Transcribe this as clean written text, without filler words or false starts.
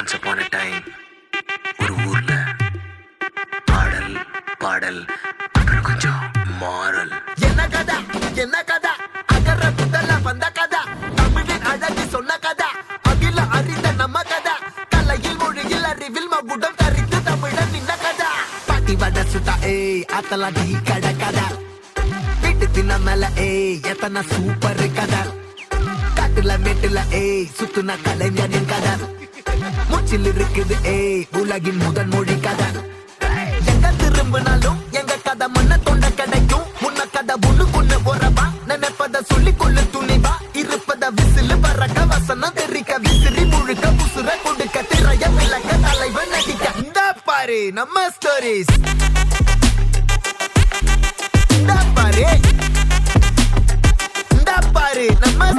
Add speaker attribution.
Speaker 1: Once upon a time ஒரு ஊர்ல ஆடல் பாடல் அப்புறம் கொஞ்சம் மாறல்.
Speaker 2: என்ன கதை அகர முதல வந்த கதை, தமிழின் அழகு சொன்ன கதை, அகில அறிந்த நம்ம கதை, கலையில் மொழியில் அறிவில் மகுடம் தரித்து தமிழன் நின்ன கதை. பாட்டி வட சுட்டா அத்தலா டீ கடை கதை, வீட்டு தின்ன மேல எத்தனை சூப்பர் கதை, காட்டுல மேட்டுல சுத்துன கலைஞனின் கதை, மூச்சில் இருக்குது உலகின் முதன் மொழி கதை. எங்க திரும்பினாலும் எங்க கதை மண்ண தொண்ட கிடைக்கும், முன்ன கதை ஒண்ணு போறவா நினைப்பத சொல்லி கொள்ளு துணிவா, இருப்பத விசிலு பறக்க வசனம் தெரிக்க விசிறி முழுக்க புசுர கொடுக்க திரைய விளக்க தலைவன் நடிக்க. இந்த பாரு நம்ம ஸ்டோரிஸ், இந்த பாரு நம்ம